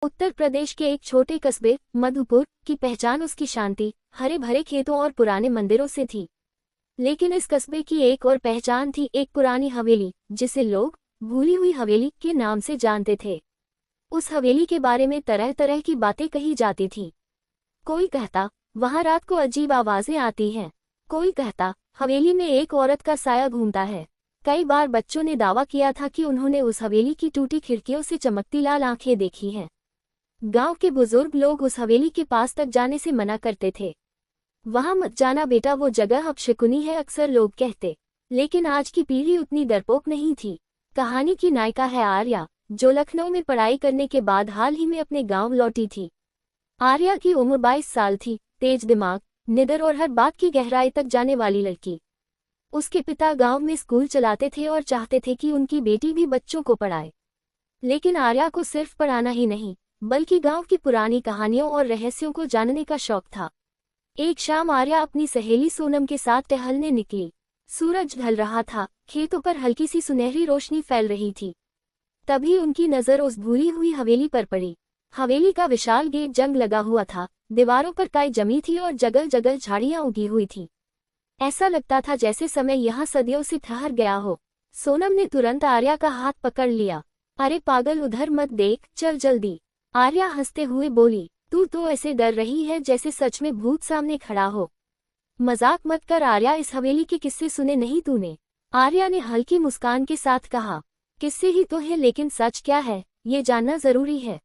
उत्तर प्रदेश के एक छोटे कस्बे मधुपुर की पहचान उसकी शांति, हरे भरे खेतों और पुराने मंदिरों से थी। लेकिन इस कस्बे की एक और पहचान थी, एक पुरानी हवेली जिसे लोग भूली हुई हवेली के नाम से जानते थे। उस हवेली के बारे में तरह तरह की बातें कही जाती थीं। कोई कहता वहां रात को अजीब आवाजें आती हैं, कोई कहता हवेली में एक औरत का साया घूमता है। कई बार बच्चों ने दावा किया था कि उन्होंने उस हवेली की टूटी खिड़कियों से चमकती लाल आंखें देखी हैं। गांव के बुजुर्ग लोग उस हवेली के पास तक जाने से मना करते थे। वहां मत जाना बेटा, वो जगह अपशकुनी है, अक्सर लोग कहते। लेकिन आज की पीढ़ी उतनी डरपोक नहीं थी। कहानी की नायिका है आर्या, जो लखनऊ में पढ़ाई करने के बाद हाल ही में अपने गांव लौटी थी। आर्या की उम्र 22 साल थी, तेज दिमाग, निडर और हर बात की गहराई तक जाने वाली लड़की। उसके पिता गांव में स्कूल चलाते थे और चाहते थे कि उनकी बेटी भी बच्चों को पढ़ाए। लेकिन आर्या को सिर्फ पढ़ाना ही नहीं, बल्कि गांव की पुरानी कहानियों और रहस्यों को जानने का शौक था। एक शाम आर्या अपनी सहेली सोनम के साथ टहलने निकली। सूरज ढल रहा था, खेतों पर हल्की सी सुनहरी रोशनी फैल रही थी। तभी उनकी नजर उस भूली हुई हवेली पर पड़ी। हवेली का विशाल गेट जंग लगा हुआ था, दीवारों पर काई जमी थी और जगह जगह झाड़ियां उगी हुई थी। ऐसा लगता था जैसे समय यहाँ सदियों से ठहर गया हो। सोनम ने तुरंत आर्या का हाथ पकड़ लिया। अरे पागल, उधर मत देख, चल जल्दी। आर्या हंसते हुए बोली, तू तो ऐसे डर रही है जैसे सच में भूत सामने खड़ा हो। मजाक मत कर आर्या, इस हवेली के किस्से सुने नहीं तूने? आर्या ने हल्की मुस्कान के साथ कहा, किस्से ही तो है, लेकिन सच क्या है ये जानना जरूरी है।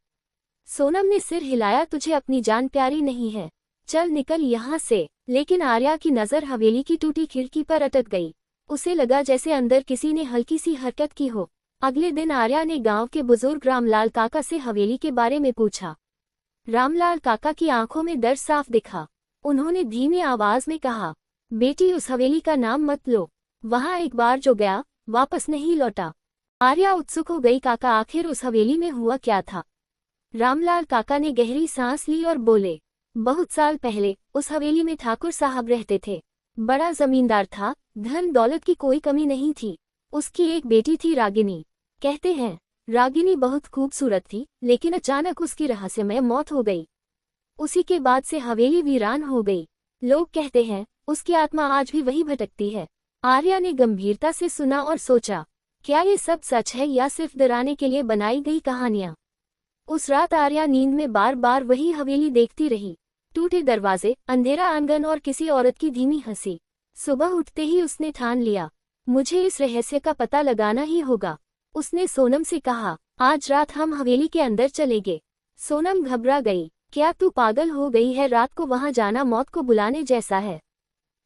सोनम ने सिर हिलाया, तुझे अपनी जान प्यारी नहीं है? चल निकल यहाँ से। लेकिन आर्या की नजर हवेली की टूटी खिड़की पर अटक गई। उसे लगा जैसे अंदर किसी ने हल्की सी हरकत की हो। अगले दिन आर्या ने गांव के बुजुर्ग रामलाल काका से हवेली के बारे में पूछा। रामलाल काका की आंखों में डर साफ दिखा। उन्होंने धीमी आवाज में कहा, बेटी उस हवेली का नाम मत लो, वहां एक बार जो गया वापस नहीं लौटा। आर्या उत्सुक हो गई, काका आखिर उस हवेली में हुआ क्या था? रामलाल काका ने गहरी सांस ली और बोले, बहुत साल पहले उस हवेली में ठाकुर साहब रहते थे। बड़ा जमींदार था, धन दौलत की कोई कमी नहीं थी। उसकी एक बेटी थी रागिनी। कहते हैं रागिनी बहुत खूबसूरत थी, लेकिन अचानक उसकी रहस्यमय मौत हो गई। उसी के बाद से हवेली वीरान हो गई। लोग कहते हैं उसकी आत्मा आज भी वही भटकती है। आर्या ने गंभीरता से सुना और सोचा, क्या ये सब सच है या सिर्फ डराने के लिए बनाई गई कहानियां? उस रात आर्या नींद में बार बार वही हवेली देखती रही। टूटे दरवाजे, अंधेरा आंगन और किसी औरत की धीमी हंसी। सुबह उठते ही उसने ठान लिया, मुझे इस रहस्य का पता लगाना ही होगा। उसने सोनम से कहा, आज रात हम हवेली के अंदर चलेंगे। सोनम घबरा गई, क्या तू पागल हो गई है? रात को वहां जाना मौत को बुलाने जैसा है।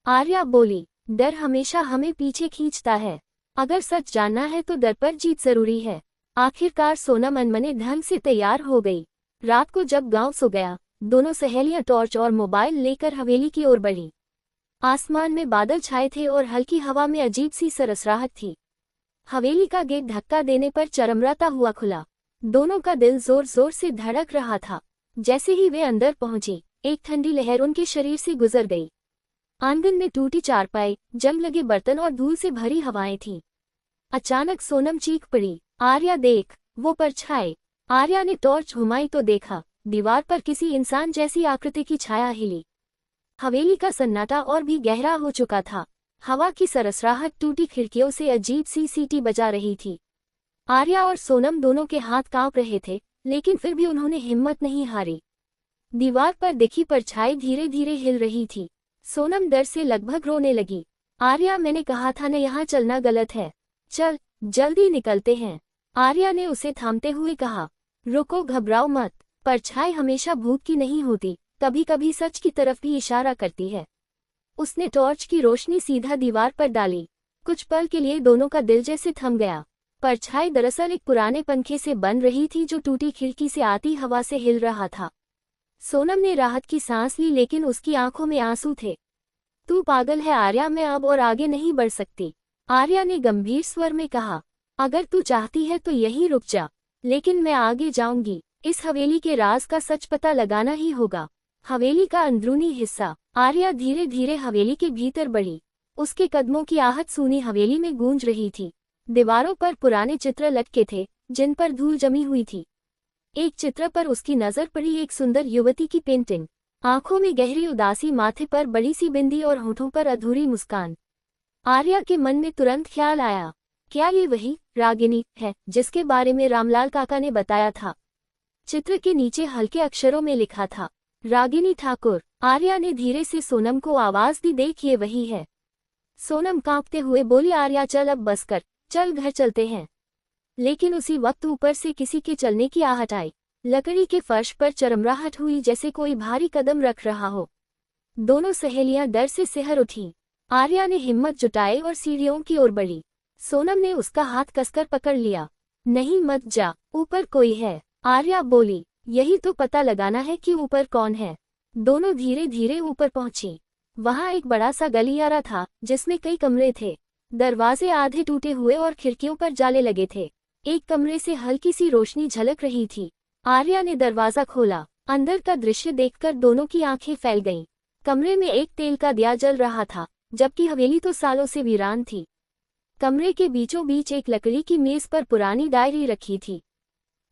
आर्या बोली, डर हमेशा हमें पीछे खींचता है। अगर सच जानना है तो डर पर जीत जरूरी है। आखिरकार सोनम अनमने ढंग से तैयार हो गई। रात को जब गांव सो गया, दोनों सहेलियां टॉर्च और मोबाइल लेकर हवेली की ओर बढ़ी। आसमान में बादल छाए थे और हल्की हवा में अजीब सी सरसराहट थी। हवेली का गेट धक्का देने पर चरमराता हुआ खुला। दोनों का दिल जोर जोर से धड़क रहा था। जैसे ही वे अंदर पहुंची, एक ठंडी लहर उनके शरीर से गुजर गई। आंगन में टूटी चारपाई, जंग लगे बर्तन और धूल से भरी हवाएं थीं। अचानक सोनम चीख पड़ी, आर्या देख, वो परछाई। आर्या ने टॉर्च घुमाई तो देखा, दीवार पर किसी इंसान जैसी आकृति की छाया हिली। हवेली का सन्नाटा और भी गहरा हो चुका था। हवा की सरसराहट टूटी खिड़कियों से अजीब सी सीटी बजा रही थी। आर्या और सोनम दोनों के हाथ कांप रहे थे, लेकिन फिर भी उन्होंने हिम्मत नहीं हारी। दीवार पर दिखी परछाई धीरे धीरे हिल रही थी। सोनम डर से लगभग रोने लगी। आर्या, मैंने कहा था न, यहाँ चलना गलत है। चल जल्दी निकलते हैं। आर्या ने उसे थामते हुए कहा, रुको, घबराओ मत। परछाई हमेशा भूत की नहीं होती, कभी कभी सच की तरफ भी इशारा करती है। उसने टॉर्च की रोशनी सीधा दीवार पर डाली। कुछ पल के लिए दोनों का दिल जैसे थम गया। परछाई दरअसल एक पुराने पंखे से बन रही थी जो टूटी खिड़की से आती हवा से हिल रहा था। सोनम ने राहत की सांस ली, लेकिन उसकी आंखों में आंसू थे। तू पागल है आर्या, मैं अब और आगे नहीं बढ़ सकती। आर्या ने गंभीर स्वर में कहा, अगर तू चाहती है तो यहीं रुक जा, लेकिन मैं आगे जाऊंगी। इस हवेली के राज का सच पता लगाना ही होगा। हवेली का अंदरूनी हिस्सा। आर्या धीरे धीरे हवेली के भीतर बढ़ी। उसके कदमों की आहट सूनी हवेली में गूंज रही थी। दीवारों पर पुराने चित्र लटके थे, जिन पर धूल जमी हुई थी। एक चित्र पर उसकी नजर पड़ी, एक सुंदर युवती की पेंटिंग। आंखों में गहरी उदासी, माथे पर बड़ी सी बिंदी और होठों पर अधूरी मुस्कान। आर्या के मन में तुरंत ख्याल आया, क्या ये वही रागिनी है जिसके बारे में रामलाल काका ने बताया था? चित्र के नीचे हल्के अक्षरों में लिखा था, रागिनी ठाकुर। आर्या ने धीरे से सोनम को आवाज दी, देख ये वही है। सोनम कांपते हुए बोली, आर्या चल अब बस कर, चल घर चलते हैं। लेकिन उसी वक्त ऊपर से किसी के चलने की आहट आई। लकड़ी के फर्श पर चरमराहट हुई, जैसे कोई भारी कदम रख रहा हो। दोनों सहेलियां डर से सिहर उठी। आर्या ने हिम्मत जुटाई और सीढ़ियों की ओर बढ़ी। सोनम ने उसका हाथ कसकर पकड़ लिया। नहीं मत जा, ऊपर कोई है। आर्या बोली, यही तो पता लगाना है कि ऊपर कौन है। दोनों धीरे धीरे ऊपर पहुंची। वहां एक बड़ा सा गलियारा था जिसमें कई कमरे थे। दरवाजे आधे टूटे हुए और खिड़कियों पर जाले लगे थे। एक कमरे से हल्की सी रोशनी झलक रही थी। आर्या ने दरवाजा खोला। अंदर का दृश्य देखकर दोनों की आंखें फैल गईं। कमरे में एक तेल का दिया जल रहा था, जबकि हवेली तो सालों से वीरान थी। कमरे के बीचों बीच एक लकड़ी की मेज पर पुरानी डायरी रखी थी।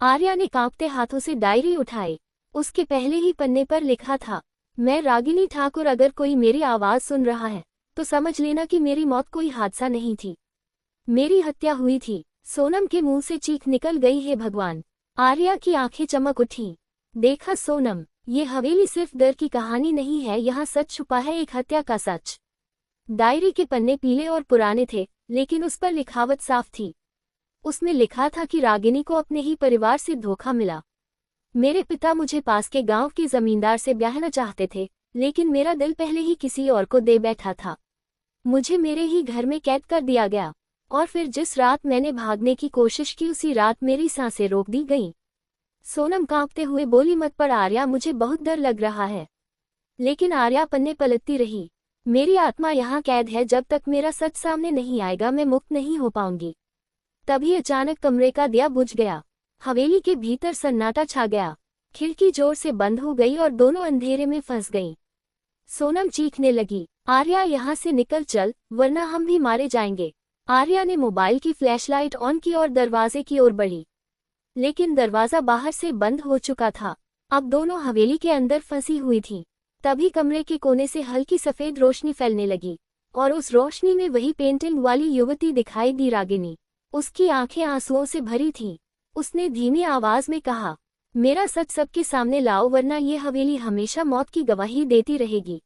आर्या ने कांपते हाथों से डायरी उठाई। उसके पहले ही पन्ने पर लिखा था, मैं रागिनी ठाकुर, अगर कोई मेरी आवाज सुन रहा है तो समझ लेना कि मेरी मौत कोई हादसा नहीं थी, मेरी हत्या हुई थी। सोनम के मुंह से चीख निकल गई, हे भगवान। आर्या की आंखें चमक उठीं। देखा सोनम, ये हवेली सिर्फ डर की कहानी नहीं है, यहाँ सच छुपा है, एक हत्या का सच। डायरी के पन्ने पीले और पुराने थे, लेकिन उस पर लिखावट साफ थी। उसमें लिखा था कि रागिनी को अपने ही परिवार से धोखा मिला। मेरे पिता मुझे पास के गांव के जमींदार से ब्याहना चाहते थे, लेकिन मेरा दिल पहले ही किसी और को दे बैठा था। मुझे मेरे ही घर में कैद कर दिया गया, और फिर जिस रात मैंने भागने की कोशिश की उसी रात मेरी सांसें रोक दी गईं। सोनम कांपते हुए बोली, मत पढ़ आर्या, मुझे बहुत डर लग रहा है। लेकिन आर्या पन्ने पलटती रही। मेरी आत्मा यहाँ कैद है, जब तक मेरा सच सामने नहीं आएगा मैं मुक्त नहीं हो पाऊंगी। तभी अचानक कमरे का दिया बुझ गया। हवेली के भीतर सन्नाटा छा गया। खिड़की जोर से बंद हो गई और दोनों अंधेरे में फंस गईं। सोनम चीखने लगी, आर्या यहाँ से निकल चल, वरना हम भी मारे जाएंगे। आर्या ने मोबाइल की फ्लैशलाइट ऑन की और दरवाजे की ओर बढ़ी, लेकिन दरवाजा बाहर से बंद हो चुका था। अब दोनों हवेली के अंदर फंसी हुई थीं। तभी कमरे के कोने से हल्की सफेद रोशनी फैलने लगी, और उस रोशनी में वही पेंटिंग वाली युवती दिखाई दी, रागिनी। उसकी आंखें आंसुओं से भरी थीं। उसने धीमी आवाज में कहा, मेरा सच सबके सामने लाओ, वरना ये हवेली हमेशा मौत की गवाही देती रहेगी।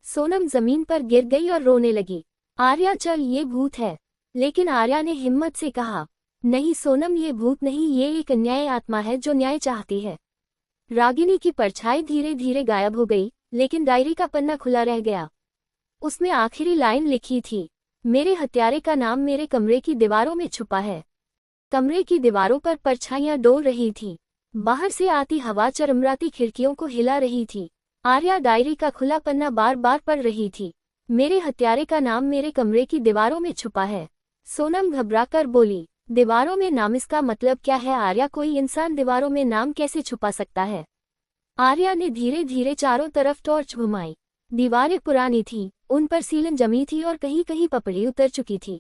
सोनम जमीन पर गिर गई और रोने लगी। आर्या चल, ये भूत है। लेकिन आर्या ने हिम्मत से कहा, नहीं सोनम, ये भूत नहीं, ये एक अन्याय आत्मा है जो न्याय चाहती है। रागिनी की परछाई धीरे धीरे गायब हो गई, लेकिन डायरी का पन्ना खुला रह गया। उसमें आखिरी लाइन लिखी थी, मेरे हत्यारे का नाम मेरे कमरे की दीवारों में छुपा है। कमरे की दीवारों पर परछाइयां डोल रही थीं। बाहर से आती हवा चरमराती खिड़कियों को हिला रही थी। आर्या डायरी का खुला पन्ना बार बार पढ़ रही थी, मेरे हत्यारे का नाम मेरे कमरे की दीवारों में छुपा है। सोनम घबराकर बोली, दीवारों में नाम, इसका मतलब क्या है? आर्या, कोई इंसान दीवारों में नाम कैसे छुपा सकता है? आर्या ने धीरे धीरे चारों तरफ टॉर्च घुमाई। दीवारें पुरानी थीं, उन पर सीलन जमी थी और कहीं कहीं पपड़ी उतर चुकी थी।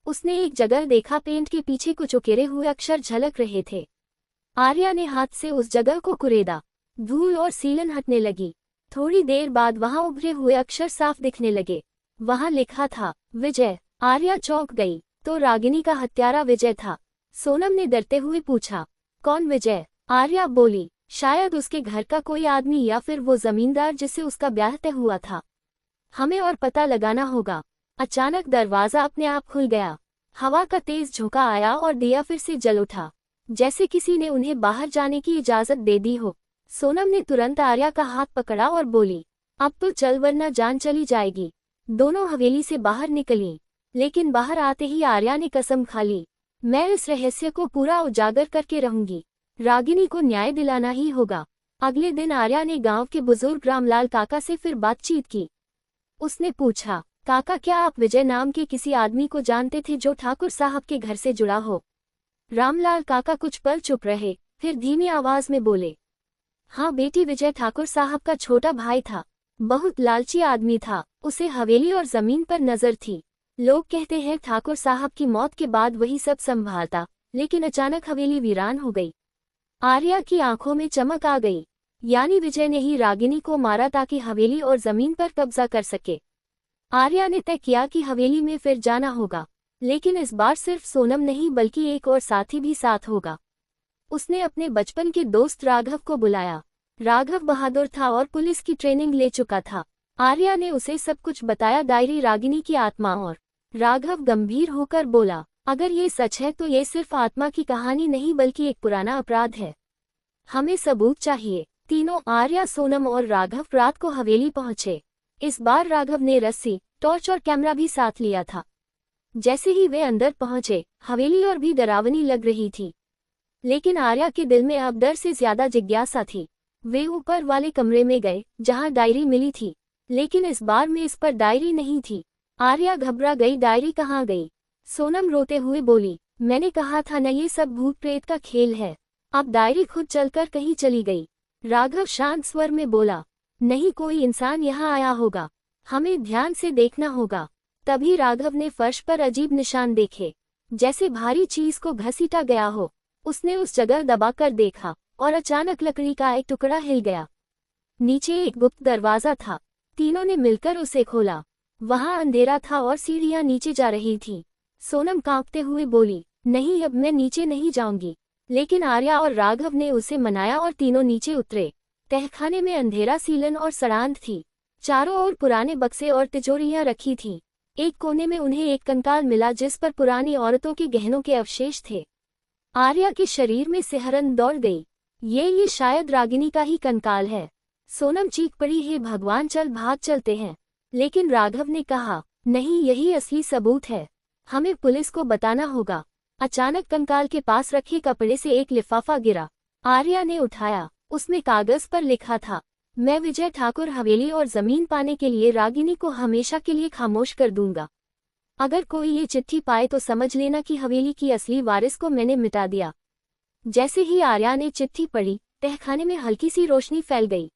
उसने एक जगह देखा, पेंट के पीछे कुछ उकेरे हुए अक्षर झलक रहे थे। आर्या ने हाथ से उस जगह को कुरेदा। धूल और सीलन हटने लगी। थोड़ी देर बाद वहां उभरे हुए अक्षर साफ दिखने लगे। वहां लिखा था, विजय। आर्या चौंक गई, तो रागिनी का हत्यारा विजय था। सोनम ने डरते हुए पूछा, कौन विजय? आर्या बोली, शायद उसके घर का कोई आदमी या फिर वो जमींदार जिससे उसका ब्याह तय हुआ था। हमें और पता लगाना होगा। अचानक दरवाजा अपने आप खुल गया। हवा का तेज झोंका आया और दिया फिर से जल उठा, जैसे किसी ने उन्हें बाहर जाने की इजाजत दे दी हो। सोनम ने तुरंत आर्या का हाथ पकड़ा और बोली, अब तो चल, वरना जान चली जाएगी। दोनों हवेली से बाहर निकली, लेकिन बाहर आते ही आर्या ने कसम खा ली, मैं इस रहस्य को पूरा उजागर करके रहूंगी। रागिनी को न्याय दिलाना ही होगा। अगले दिन आर्या ने गांव के बुजुर्ग रामलाल काका से फिर बातचीत की। उसने पूछा, काका, क्या आप विजय नाम के किसी आदमी को जानते थे जो ठाकुर साहब के घर से जुड़ा हो? रामलाल काका कुछ पल चुप रहे, फिर धीमी आवाज में बोले, हाँ बेटी, विजय ठाकुर साहब का छोटा भाई था। बहुत लालची आदमी था। उसे हवेली और जमीन पर नजर थी। लोग कहते हैं ठाकुर साहब की मौत के बाद वही सब संभालता, लेकिन अचानक हवेली वीरान हो गई। आर्या की आंखों में चमक आ गई। यानी विजय ने ही रागिनी को मारा ताकि हवेली और जमीन पर कब्जा कर सके। आर्या ने तय किया कि हवेली में फिर जाना होगा, लेकिन इस बार सिर्फ सोनम नहीं बल्कि एक और साथी भी साथ होगा। उसने अपने बचपन के दोस्त राघव को बुलाया। राघव बहादुर था और पुलिस की ट्रेनिंग ले चुका था। आर्या ने उसे सब कुछ बताया, डायरी, रागिनी की आत्मा और। राघव गंभीर होकर बोला, अगर ये सच है तो ये सिर्फ आत्मा की कहानी नहीं बल्कि एक पुराना अपराध है। हमें सबूत चाहिए। तीनों, आर्या, सोनम और राघव, रात को हवेली पहुंचे। इस बार राघव ने रस्सी, टॉर्च और कैमरा भी साथ लिया था। जैसे ही वे अंदर पहुंचे, हवेली और भी डरावनी लग रही थी। लेकिन आर्या के दिल में अब डर से ज्यादा जिज्ञासा थी। वे ऊपर वाले कमरे में गए जहां डायरी मिली थी, लेकिन इस बार में इस पर डायरी नहीं थी। आर्या घबरा गई, डायरी कहाँ गई? सोनम रोते हुए बोली, मैंने कहा था न, ये सब भूत प्रेत का खेल है। अब डायरी खुद चलकर कहीं चली गई। राघव शांत स्वर में बोला, नहीं, कोई इंसान यहाँ आया होगा, हमें ध्यान से देखना होगा। तभी राघव ने फर्श पर अजीब निशान देखे, जैसे भारी चीज को घसीटा गया हो। उसने उस जगह दबाकर देखा और अचानक लकड़ी का एक टुकड़ा हिल गया। नीचे एक गुप्त दरवाजा था। तीनों ने मिलकर उसे खोला। वहां अंधेरा था और सीढ़ियां नीचे जा रही थीं। सोनम कांपते हुए बोली, नहीं, अब मैं नीचे नहीं जाऊंगी। लेकिन आर्या और राघव ने उसे मनाया और तीनों नीचे उतरे। तहखाने में अंधेरा, सीलन और सड़ांध थी। चारों ओर पुराने बक्से और तिजोरियां रखी थीं। एक कोने में उन्हें एक कंकाल मिला जिस पर पुरानी औरतों के गहनों के अवशेष थे। आर्या के शरीर में सिहरन दौड़ गई। ये शायद रागिनी का ही कंकाल है। सोनम चीख पड़ी, हे भगवान, चल भाग चलते हैं। लेकिन राघव ने कहा, नहीं, यही असली सबूत है, हमें पुलिस को बताना होगा। अचानक कंकाल के पास रखे कपड़े से एक लिफाफा गिरा। आर्या ने उठाया। उसमें कागज पर लिखा था, मैं विजय ठाकुर हवेली और जमीन पाने के लिए रागिनी को हमेशा के लिए खामोश कर दूंगा। अगर कोई ये चिट्ठी पाए तो समझ लेना कि हवेली की असली वारिस को मैंने मिटा दिया। जैसे ही आर्या ने चिट्ठी पढ़ी, तहखाने में हल्की सी रोशनी फैल गई।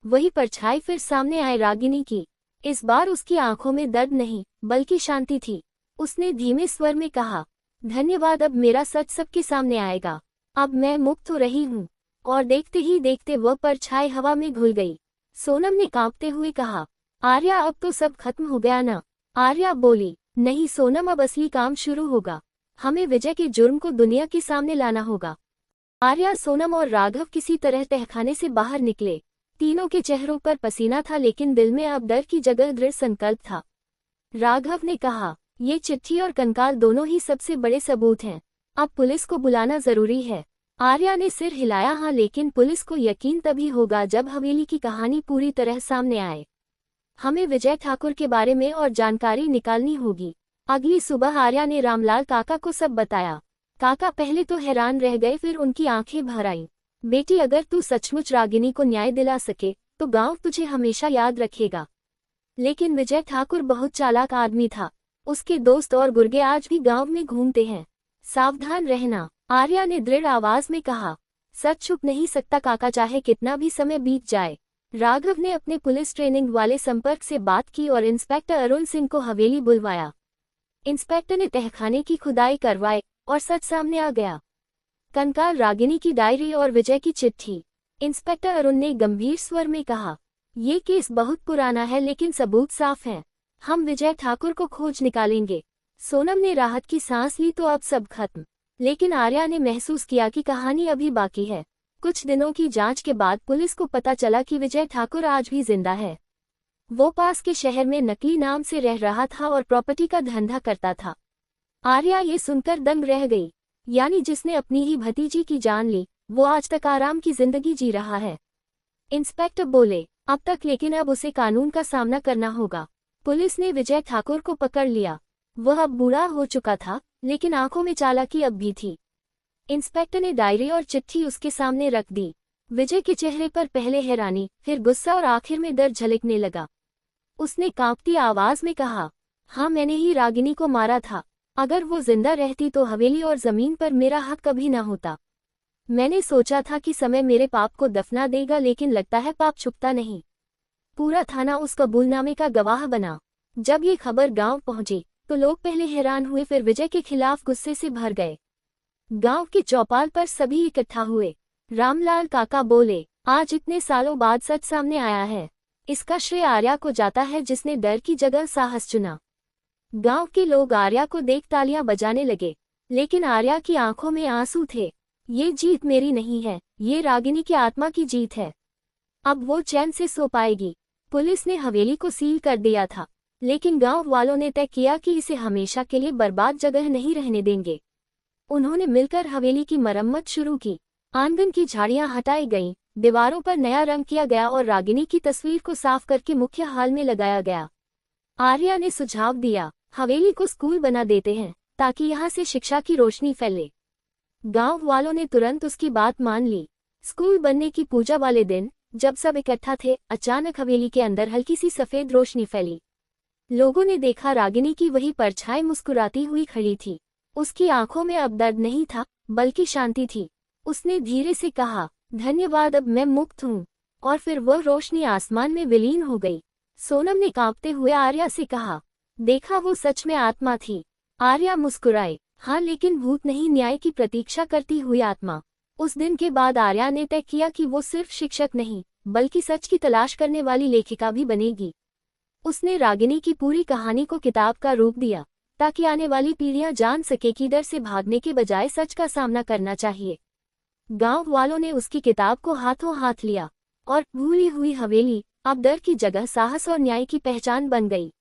वही परछाई फिर सामने आए, रागिनी की। इस बार उसकी आंखों में दर्द नहीं बल्कि शांति थी। उसने धीमे स्वर में कहा, धन्यवाद, अब मेरा सच सबके सामने आएगा। अब मैं मुक्त हो रही हूँ। और देखते ही देखते वह परछाई हवा में घुल गई। सोनम ने कांपते हुए कहा, आर्या, अब तो सब खत्म हो गया ना? आर्या बोली, नहीं सोनम, अब असली काम शुरू होगा। हमें विजय के जुर्म को दुनिया के सामने लाना होगा। आर्या, सोनम और राघव किसी तरह तहखाने से बाहर निकले। तीनों के चेहरों पर पसीना था, लेकिन दिल में अब डर की जगह दृढ़ संकल्प था। राघव ने कहा, ये चिट्ठी और कंकाल दोनों ही सबसे बड़े सबूत हैं। अब पुलिस को बुलाना जरूरी है। आर्या ने सिर हिलाया, हाँ, लेकिन पुलिस को यकीन तभी होगा जब हवेली की कहानी पूरी तरह सामने आए। हमें विजय ठाकुर के बारे में और जानकारी निकालनी होगी। अगली सुबह आर्या ने रामलाल काका को सब बताया। काका पहले तो हैरान रह गए, फिर उनकी आंखें भर आईं। बेटी, अगर तू सचमुच रागिनी को न्याय दिला सके तो गांव तुझे हमेशा याद रखेगा। लेकिन विजय ठाकुर बहुत चालाक आदमी था। उसके दोस्त और गुर्गे आज भी गांव में घूमते हैं। सावधान रहना, आर्या ने दृढ़ आवाज में कहा। सच छुप नहीं सकता काका, चाहे कितना भी समय बीत जाए। राघव ने अपने पुलिस ट्रेनिंग वाले संपर्क से बात की और इंस्पेक्टर अरुण सिंह को हवेली बुलवाया। इंस्पेक्टर ने तहखाने की खुदाई करवाई और सच सामने आ गया। कंकाल, रागिनी की डायरी और विजय की चिट्ठी। इंस्पेक्टर अरुण ने गंभीर स्वर में कहा, ये केस बहुत पुराना है लेकिन सबूत साफ हैं। हम विजय ठाकुर को खोज निकालेंगे। सोनम ने राहत की सांस ली, तो अब सब खत्म। लेकिन आर्या ने महसूस किया कि कहानी अभी बाकी है। कुछ दिनों की जांच के बाद पुलिस को पता चला कि विजय ठाकुर आज भी जिंदा है। वो पास के शहर में नकली नाम से रह रहा था और प्रॉपर्टी का धंधा करता था। आर्या ये सुनकर दंग रह गई। यानी जिसने अपनी ही भतीजी की जान ली, वो आज तक आराम की जिंदगी जी रहा है। इंस्पेक्टर बोले, अब तक, लेकिन अब उसे कानून का सामना करना होगा। पुलिस ने विजय ठाकुर को पकड़ लिया। वह अब बूढ़ा हो चुका था, लेकिन आंखों में चालाकी अब भी थी। इंस्पेक्टर ने डायरी और चिट्ठी उसके सामने रख दी। विजय के चेहरे पर पहले हैरानी, फिर गुस्सा और आखिर में डर झलकने लगा। उसने कांपती आवाज में कहा, हाँ, मैंने ही रागिनी को मारा था। अगर वो जिंदा रहती तो हवेली और जमीन पर मेरा हक कभी न होता। मैंने सोचा था कि समय मेरे पाप को दफना देगा, लेकिन लगता है पाप छुपता नहीं। पूरा थाना उस कबूलनामे का गवाह बना। जब ये खबर गांव पहुंची तो लोग पहले हैरान हुए, फिर विजय के खिलाफ गुस्से से भर गए। गांव के चौपाल पर सभी इकट्ठा हुए। रामलाल काका बोले, आज इतने सालों बाद सच सामने आया है। इसका श्रेय आर्या को जाता है जिसने डर की जगह साहस चुना। गांव के लोग आर्या को देख तालियां बजाने लगे, लेकिन आर्या की आंखों में आंसू थे। ये जीत मेरी नहीं है, ये रागिनी की आत्मा की जीत है। अब वो चैन से सो पाएगी। पुलिस ने हवेली को सील कर दिया था, लेकिन गांव वालों ने तय किया कि इसे हमेशा के लिए बर्बाद जगह नहीं रहने देंगे। उन्होंने मिलकर हवेली की मरम्मत शुरू की। आंगन की झाड़ियां हटाई गईं, दीवारों पर नया रंग किया गया और रागिनी की तस्वीर को साफ करके मुख्य हॉल में लगाया गया। आर्या ने सुझाव दिया, हवेली को स्कूल बना देते हैं ताकि यहाँ से शिक्षा की रोशनी फैले। गांव वालों ने तुरंत उसकी बात मान ली। स्कूल बनने की पूजा वाले दिन जब सब इकट्ठा थे, अचानक हवेली के अंदर हल्की सी सफेद रोशनी फैली। लोगों ने देखा रागिनी की वही परछाई मुस्कुराती हुई खड़ी थी। उसकी आंखों में अब दर्द नहीं था, बल्कि शांति थी। उसने धीरे से कहा, धन्यवाद, अब मैं मुक्त हूँ। और फिर वह रोशनी आसमान में विलीन हो गई। सोनम ने कांपते हुए आर्या से कहा, देखा, वो सच में आत्मा थी। आर्या मुस्कुराए, हाँ, लेकिन भूत नहीं, न्याय की प्रतीक्षा करती हुई आत्मा। उस दिन के बाद आर्या ने तय किया कि वो सिर्फ शिक्षक नहीं, बल्कि सच की तलाश करने वाली लेखिका भी बनेगी। उसने रागिनी की पूरी कहानी को किताब का रूप दिया, ताकि आने वाली पीढ़ियां जान सके कि डर से भागने के बजाय सच का सामना करना चाहिए। गांव वालों ने उसकी किताब को हाथों हाथ लिया, और भूली हुई हवेली अब डर की जगह साहस और न्याय की पहचान बन गई।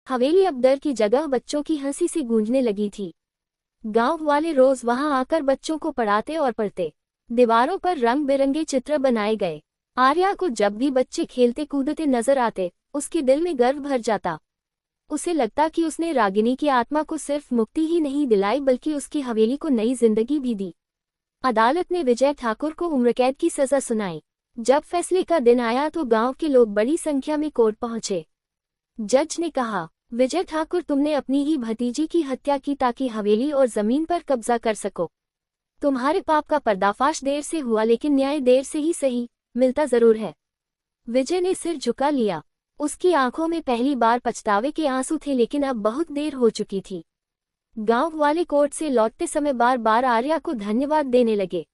हवेली अब डर की जगह बच्चों की हंसी से गूंजने लगी थी। गांव वाले रोज वहां आकर बच्चों को पढ़ाते और पढ़ते। दीवारों पर रंग बिरंगे चित्र बनाए गए। आर्या को जब भी बच्चे खेलते कूदते नजर आते, उसके दिल में गर्व भर जाता। उसे लगता कि उसने रागिनी की आत्मा को सिर्फ मुक्ति ही नहीं दिलाई, बल्कि उसकी हवेली को नई जिंदगी भी दी। अदालत ने विजय ठाकुर को उम्रकैद की सजा सुनाई। जब फैसले का दिन आया तो गांव के लोग बड़ी संख्या में कोर्ट पहुंचे। जज ने कहा, विजय ठाकुर, तुमने अपनी ही भतीजी की हत्या की ताकि हवेली और जमीन पर कब्जा कर सको। तुम्हारे पाप का पर्दाफाश देर से हुआ, लेकिन न्याय देर से ही सही, मिलता जरूर है। विजय ने सिर झुका लिया। उसकी आंखों में पहली बार पछतावे के आंसू थे, लेकिन अब बहुत देर हो चुकी थी। गांव वाले कोर्ट से लौटते समय बार बार आर्या को धन्यवाद देने लगे।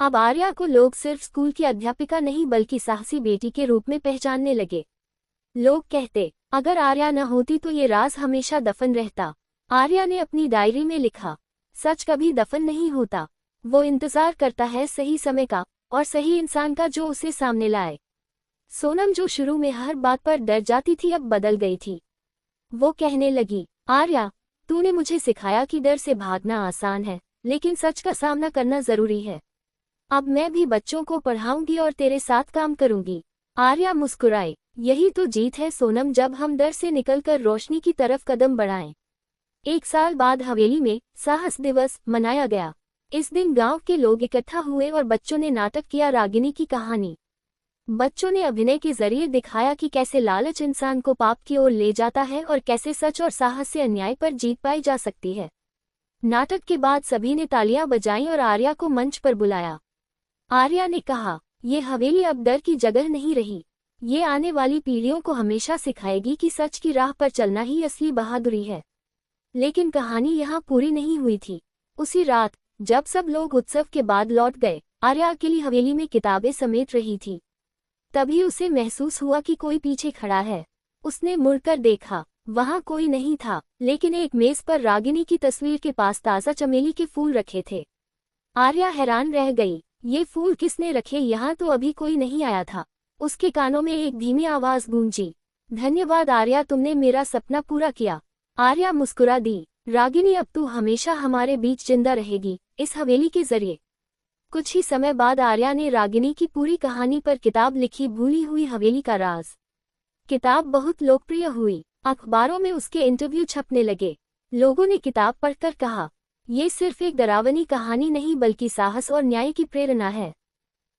अब आर्या को लोग सिर्फ स्कूल की अध्यापिका नहीं, बल्कि साहसी बेटी के रूप में पहचानने लगे। लोग कहते, अगर आर्या न होती तो ये राज हमेशा दफन रहता। आर्या ने अपनी डायरी में लिखा, सच कभी दफन नहीं होता, वो इंतजार करता है सही समय का और सही इंसान का जो उसे सामने लाए। सोनम, जो शुरू में हर बात पर डर जाती थी, अब बदल गई थी। वो कहने लगी, आर्या, तूने मुझे सिखाया कि डर से भागना आसान है, लेकिन सच का सामना करना जरूरी है। अब मैं भी बच्चों को पढ़ाऊंगी और तेरे साथ काम करूंगी। आर्या मुस्कुराए, यही तो जीत है सोनम, जब हम डर से निकलकर रोशनी की तरफ कदम बढ़ाएं। 1 साल बाद हवेली में साहस दिवस मनाया गया। इस दिन गांव के लोग इकट्ठा हुए और बच्चों ने नाटक किया रागिनी की कहानी। बच्चों ने अभिनय के जरिए दिखाया कि कैसे लालच इंसान को पाप की ओर ले जाता है और कैसे सच और साहस से अन्याय पर जीत पाई जा सकती है। नाटक के बाद सभी ने तालियां बजाईं और आर्या को मंच पर बुलाया। आर्या ने कहा, ये हवेली अब डर की जगह नहीं रही। ये आने वाली पीढ़ियों को हमेशा सिखाएगी कि सच की राह पर चलना ही असली बहादुरी है। लेकिन कहानी यहाँ पूरी नहीं हुई थी। उसी रात जब सब लोग उत्सव के बाद लौट गए, आर्या अकेली हवेली में किताबें समेट रही थी। तभी उसे महसूस हुआ कि कोई पीछे खड़ा है। उसने मुड़कर देखा, वहां कोई नहीं था, लेकिन एक मेज पर रागिनी की तस्वीर के पास ताज़ा चमेली के फूल रखे थे। आर्या हैरान रह गई, ये फूल किसने रखे? यहाँ तो अभी कोई नहीं आया था। उसके कानों में एक धीमी आवाज गूंजी, धन्यवाद आर्या, तुमने मेरा सपना पूरा किया। आर्या मुस्कुरा दी, रागिनी, अब तू हमेशा हमारे बीच जिंदा रहेगी, इस हवेली के जरिए। कुछ ही समय बाद आर्या ने रागिनी की पूरी कहानी पर किताब लिखी, भूली हुई हवेली का राज। किताब बहुत लोकप्रिय हुई। अखबारों में उसके इंटरव्यू छपने लगे। लोगों ने किताब पढ़कर कहा, ये सिर्फ एक डरावनी कहानी नहीं, बल्कि साहस और न्याय की प्रेरणा है।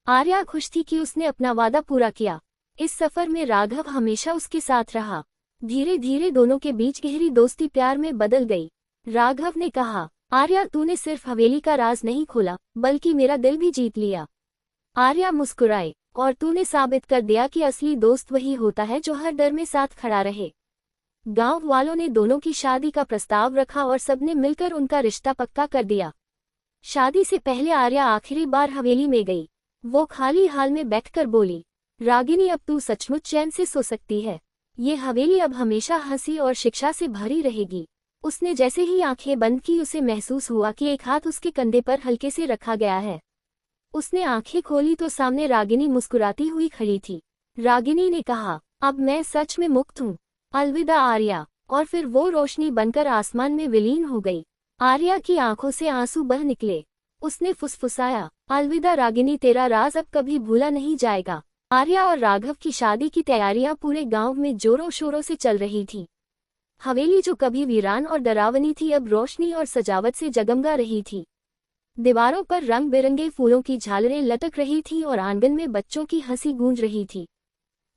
आर्या खुश थी कि उसने अपना वादा पूरा किया। इस सफर में राघव हमेशा उसके साथ रहा। धीरे धीरे दोनों के बीच गहरी दोस्ती प्यार में बदल गई। राघव ने कहा, आर्या, तूने सिर्फ हवेली का राज नहीं खोला, बल्कि मेरा दिल भी जीत लिया। आर्या मुस्कुराए, और तूने साबित कर दिया कि असली दोस्त वही होता है जो हर डर में साथ खड़ा रहे। गांव वालों ने दोनों की शादी का प्रस्ताव रखा और सबने मिलकर उनका रिश्ता पक्का कर दिया। शादी से पहले आर्या आखिरी बार हवेली में गई। वो खाली हाल में बैठकर बोली, रागिनी अब तू सचमुच चैन से सो सकती है। ये हवेली अब हमेशा हंसी और शिक्षा से भरी रहेगी। उसने जैसे ही आंखें बंद की उसे महसूस हुआ कि एक हाथ उसके कंधे पर हल्के से रखा गया है। उसने आंखें खोली तो सामने रागिनी मुस्कुराती हुई खड़ी थी। रागिनी ने कहा, अब मैं सच में मुक्त हूँ। अलविदा आर्या। और फिर वो रोशनी बनकर आसमान में विलीन हो गई। आर्या की आंखों से आंसू बह निकले। उसने फुसफुसाया, अलविदा रागिनी, तेरा राज अब कभी भूला नहीं जाएगा। आर्या और राघव की शादी की तैयारियां पूरे गांव में जोरों शोरों से चल रही थी। हवेली जो कभी वीरान और डरावनी थी अब रोशनी और सजावट से जगमगा रही थी। दीवारों पर रंग बिरंगे फूलों की झालरें लटक रही थीं और आंगन में बच्चों की हंसी गूंज रही थी।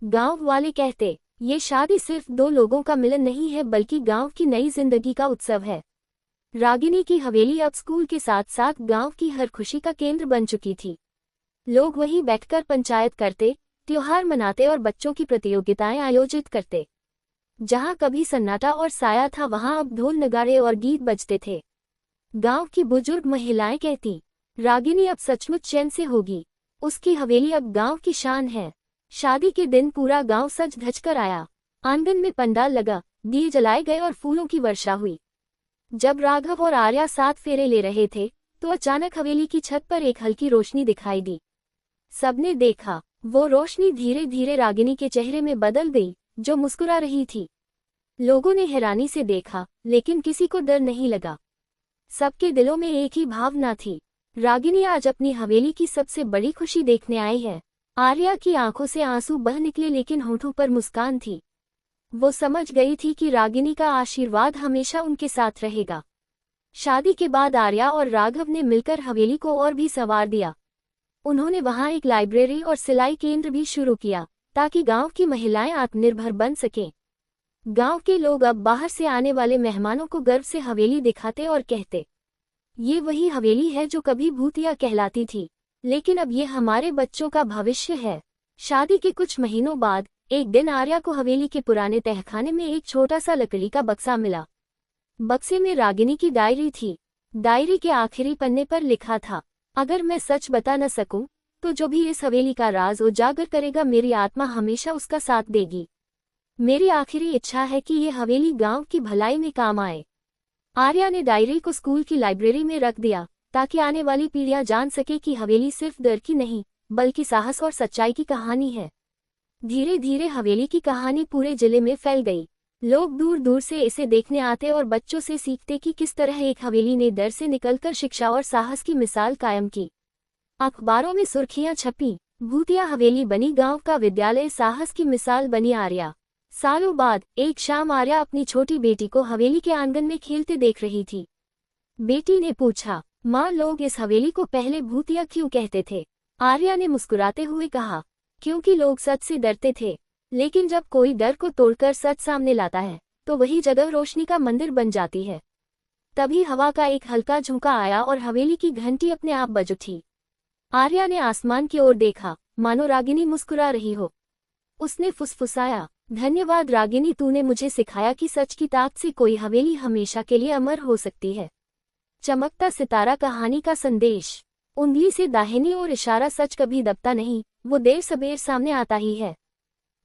गांव वाले कहते, ये शादी सिर्फ दो लोगों का मिलन नहीं है बल्कि गांव की नई जिंदगी का उत्सव है। रागिनी की हवेली अब स्कूल के साथ साथ गांव की हर खुशी का केंद्र बन चुकी थी। लोग वहीं बैठकर पंचायत करते, त्योहार मनाते और बच्चों की प्रतियोगिताएं आयोजित करते। जहां कभी सन्नाटा और साया था वहां अब ढोल नगाड़े और गीत बजते थे। गांव की बुजुर्ग महिलाएं कहती, रागिनी अब सचमुच चैन से होगी। उसकी हवेली अब गांव की शान है। शादी के दिन पूरा गांव सज धज कर आया। आंगन में पंडाल लगा, दिए जलाए गए और फूलों की वर्षा हुई। जब राघव और आर्या साथ फेरे ले रहे थे तो अचानक हवेली की छत पर एक हल्की रोशनी दिखाई दी। सबने देखा, वो रोशनी धीरे धीरे रागिनी के चेहरे में बदल गई, जो मुस्कुरा रही थी। लोगों ने हैरानी से देखा, लेकिन किसी को डर नहीं लगा। सबके दिलों में एक ही भावना थी, रागिनी आज अपनी हवेली की सबसे बड़ी खुशी देखने आई है। आर्या की आंखों से आंसू बह निकले लेकिन होठों पर मुस्कान थी। वो समझ गई थी कि रागिनी का आशीर्वाद हमेशा उनके साथ रहेगा। शादी के बाद आर्या और राघव ने मिलकर हवेली को और भी संवार दिया। उन्होंने वहां एक लाइब्रेरी और सिलाई केंद्र भी शुरू किया ताकि गांव की महिलाएं आत्मनिर्भर बन सकें। गांव के लोग अब बाहर से आने वाले मेहमानों को गर्व से हवेली दिखाते और कहते, ये वही हवेली है जो कभी भूतिया कहलाती थी, लेकिन अब ये हमारे बच्चों का भविष्य है। शादी के कुछ महीनों बाद एक दिन आर्या को हवेली के पुराने तहखाने में एक छोटा सा लकड़ी का बक्सा मिला। बक्से में रागिनी की डायरी थी। डायरी के आखिरी पन्ने पर लिखा था, अगर मैं सच बता न सकूं, तो जो भी इस हवेली का राज उजागर करेगा मेरी आत्मा हमेशा उसका साथ देगी। मेरी आखिरी इच्छा है कि ये हवेली गांव की भलाई में काम आए। आर्या ने डायरी को स्कूल की लाइब्रेरी में रख दिया ताकि आने वाली पीढ़ियां जान सके कि हवेली सिर्फ डर की नहीं बल्कि साहस और सच्चाई की कहानी है। धीरे धीरे हवेली की कहानी पूरे जिले में फैल गई। लोग दूर दूर से इसे देखने आते और बच्चों से सीखते कि किस तरह एक हवेली ने डर से निकलकर शिक्षा और साहस की मिसाल कायम की। अखबारों में सुर्खियां छपी, भूतिया हवेली बनी गांव का विद्यालय, साहस की मिसाल बनी आर्या। सालों बाद एक शाम आर्या अपनी छोटी बेटी को हवेली के आंगन में खेलते देख रही थी। बेटी ने पूछा, माँ, लोग इस हवेली को पहले भूतिया क्यों कहते थे? आर्या ने मुस्कुराते हुए कहा, क्योंकि लोग सच से डरते थे, लेकिन जब कोई डर को तोड़कर सच सामने लाता है तो वही जगह रोशनी का मंदिर बन जाती है। तभी हवा का एक हल्का झोंका आया और हवेली की घंटी अपने आप बज उठी। आर्या ने आसमान की ओर देखा, मानो रागिनी मुस्कुरा रही हो। उसने फुसफुसाया, धन्यवाद रागिनी, तूने मुझे सिखाया कि सच की ताकत से कोई हवेली हमेशा के लिए अमर हो सकती है। चमकता सितारा कहानी का संदेश। उंगली से दाहिनी ओर इशारा सच कभी दबता नहीं, वो देर सबेर सामने आता ही है।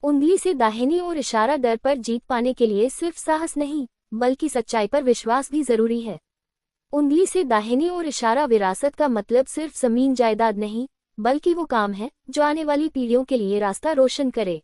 उंगली से दाहिनी ओर इशारा डर पर जीत पाने के लिए सिर्फ साहस नहीं बल्कि सच्चाई पर विश्वास भी जरूरी है। उंगली से दाहिनी ओर इशारा विरासत का मतलब सिर्फ जमीन जायदाद नहीं बल्कि वो काम है जो आने वाली पीढ़ियों के लिए रास्ता रोशन करे।